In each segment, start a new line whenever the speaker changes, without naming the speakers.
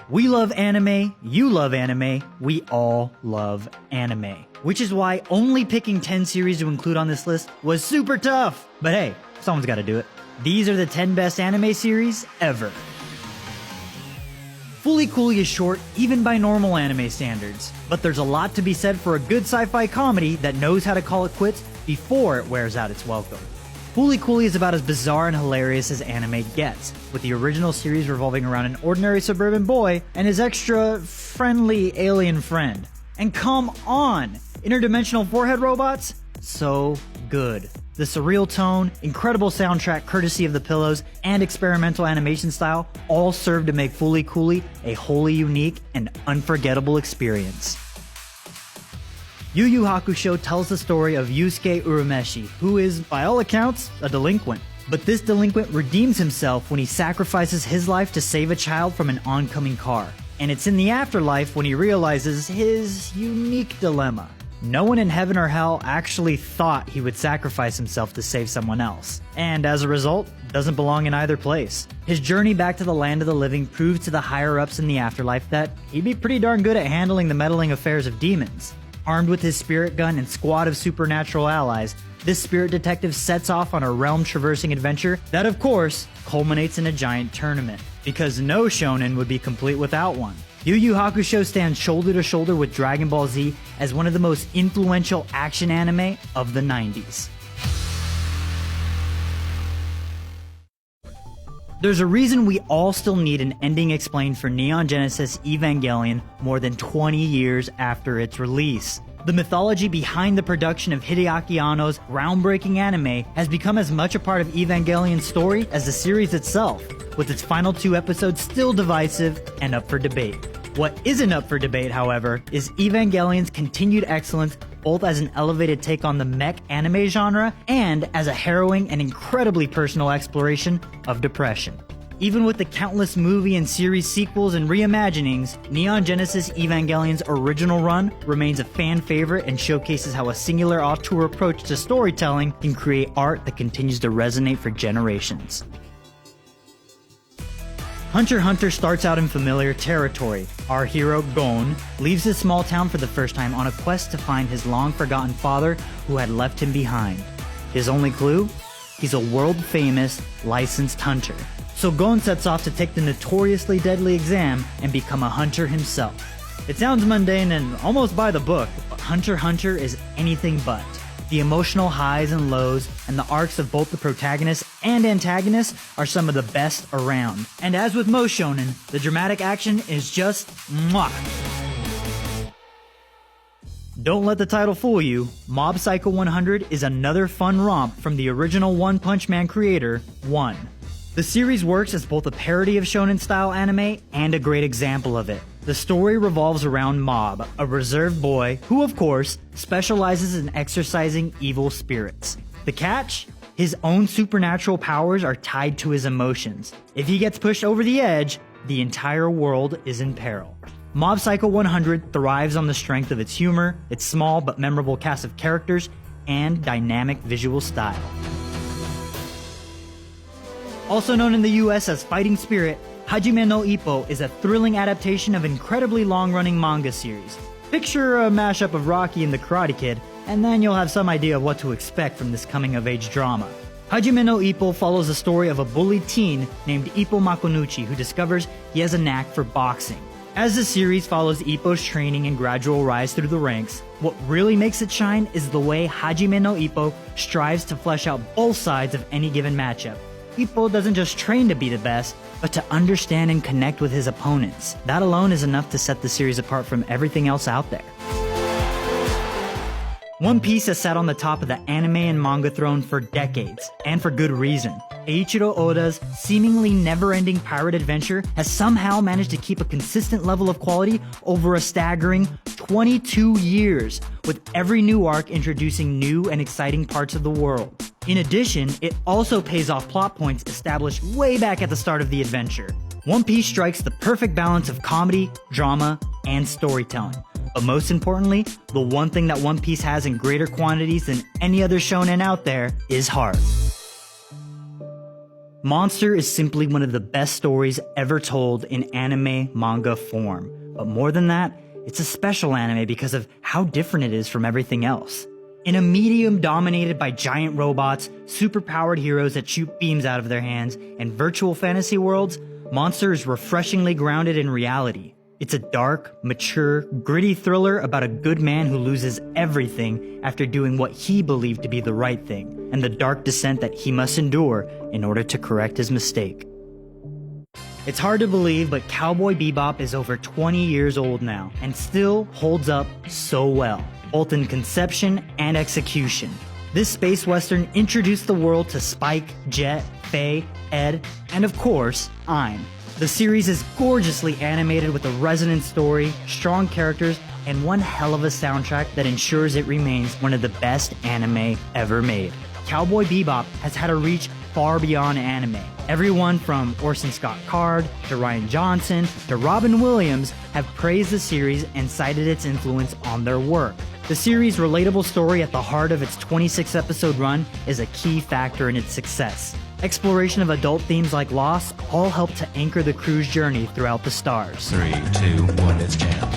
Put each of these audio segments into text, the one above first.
We love anime, you love anime, we all love anime. Which is why only picking 10 series to include on this list was super tough. But hey, someone's gotta do it. These are the 10 best anime series ever. Fooly Cooly is short even by normal anime standards, but there's a lot to be said for a good sci-fi comedy that knows how to call it quits before it wears out its welcome. Fooly Cooly is about as bizarre and hilarious as anime gets, with the original series revolving around an ordinary suburban boy and his extra friendly alien friend. And come on! Interdimensional forehead robots? So good. The surreal tone, incredible soundtrack courtesy of the Pillows, and experimental animation style all serve to make Fooly Cooly a wholly unique and unforgettable experience. Yu Yu Hakusho tells the story of Yusuke Urameshi, who is, by all accounts, a delinquent. But this delinquent redeems himself when he sacrifices his life to save a child from an oncoming car. And it's in the afterlife when he realizes his unique dilemma. No one in heaven or hell actually thought he would sacrifice himself to save someone else, and as a result, doesn't belong in either place. His journey back to the land of the living proves to the higher-ups in the afterlife that he'd be pretty darn good at handling the meddling affairs of demons. Armed with his spirit gun and squad of supernatural allies, this spirit detective sets off on a realm-traversing adventure that, of course, culminates in a giant tournament, because no shonen would be complete without one. Yu Yu Hakusho stands shoulder to shoulder with Dragon Ball Z as one of the most influential action anime of the 90s. There's a reason we all still need an ending explained for Neon Genesis Evangelion more than 20 years after its release. The mythology behind the production of Hideaki Anno's groundbreaking anime has become as much a part of Evangelion's story as the series itself, with its final 2 episodes still divisive and up for debate. What isn't up for debate, however, is Evangelion's continued excellence both as an elevated take on the mech anime genre and as a harrowing and incredibly personal exploration of depression. Even with the countless movie and series sequels and reimaginings, Neon Genesis Evangelion's original run remains a fan favorite and showcases how a singular auteur approach to storytelling can create art that continues to resonate for generations. Hunter x Hunter starts out in familiar territory. Our hero, Gon, leaves his small town for the first time on a quest to find his long-forgotten father who had left him behind. His only clue? He's a world-famous, licensed hunter. So Gon sets off to take the notoriously deadly exam and become a hunter himself. It sounds mundane and almost by the book, but Hunter x Hunter is anything but. The emotional highs and lows and the arcs of both the protagonist and antagonist are some of the best around. And as with most shonen, the dramatic action is just mwah! Don't let the title fool you. Mob Psycho 100 is another fun romp from the original One Punch Man creator, One. The series works as both a parody of shonen-style anime and a great example of it. The story revolves around Mob, a reserved boy who, of course, specializes in exorcising evil spirits. The catch? His own supernatural powers are tied to his emotions. If he gets pushed over the edge, the entire world is in peril. Mob Psycho 100 thrives on the strength of its humor, its small but memorable cast of characters, and dynamic visual style. Also known in the US as Fighting Spirit, Hajime no Ippo is a thrilling adaptation of an incredibly long-running manga series. Picture a mashup of Rocky and the Karate Kid, and then you'll have some idea of what to expect from this coming-of-age drama. Hajime no Ippo follows the story of a bullied teen named Ippo Makonuchi who discovers he has a knack for boxing. As the series follows Ippo's training and gradual rise through the ranks, what really makes it shine is the way Hajime no Ippo strives to flesh out both sides of any given matchup. Ippo doesn't just train to be the best, but to understand and connect with his opponents. That alone is enough to set the series apart from everything else out there. One Piece has sat on the top of the anime and manga throne for decades, and for good reason. Eiichiro Oda's seemingly never-ending pirate adventure has somehow managed to keep a consistent level of quality over a staggering 22 years, with every new arc introducing new and exciting parts of the world. In addition, it also pays off plot points established way back at the start of the adventure. One Piece strikes the perfect balance of comedy, drama, and storytelling. But most importantly, the one thing that One Piece has in greater quantities than any other shonen out there is heart. Monster is simply one of the best stories ever told in anime manga form. But more than that, it's a special anime because of how different it is from everything else. In a medium dominated by giant robots, superpowered heroes that shoot beams out of their hands, and virtual fantasy worlds, Monster is refreshingly grounded in reality. It's a dark, mature, gritty thriller about a good man who loses everything after doing what he believed to be the right thing, and the dark descent that he must endure in order to correct his mistake. It's hard to believe, but Cowboy Bebop is over 20 years old now, and still holds up so well, both in conception and execution. This space western introduced the world to Spike, Jet, Faye, Ed, and of course, Ein. The series is gorgeously animated with a resonant story, strong characters, and one hell of a soundtrack that ensures it remains one of the best anime ever made. Cowboy Bebop has had a reach far beyond anime. Everyone from Orson Scott Card to Ryan Johnson to Robin Williams have praised the series and cited its influence on their work. The series' relatable story at the heart of its 26-episode run is a key factor in its success. Exploration of adult themes like loss all help to anchor the crew's journey throughout the stars.
3, 2, 1, it's jam.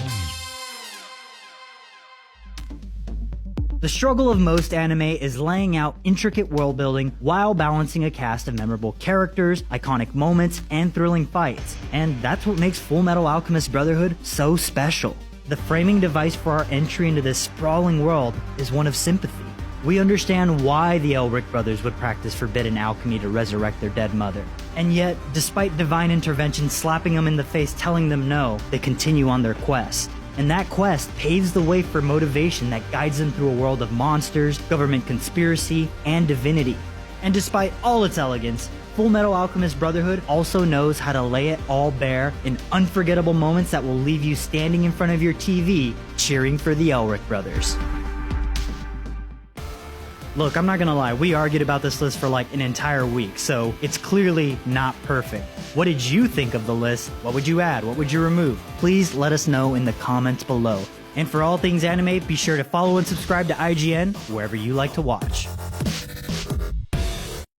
The struggle of most anime is laying out intricate world building while balancing a cast of memorable characters, iconic moments, and thrilling fights. And that's what makes Fullmetal Alchemist Brotherhood so special. The framing device for our entry into this sprawling world is one of sympathy. We understand why the Elric brothers would practice forbidden alchemy to resurrect their dead mother. And yet, despite divine intervention slapping them in the face telling them no, they continue on their quest. And that quest paves the way for motivation that guides them through a world of monsters, government conspiracy, and divinity. And despite all its elegance, Fullmetal Alchemist Brotherhood also knows how to lay it all bare in unforgettable moments that will leave you standing in front of your TV cheering for the Elric brothers. Look, I'm not gonna lie, we argued about this list for like an entire week, so it's clearly not perfect. What did you think of the list? What would you add? What would you remove? Please let us know in the comments below. And for all things anime, be sure to follow and subscribe to IGN wherever you like to watch.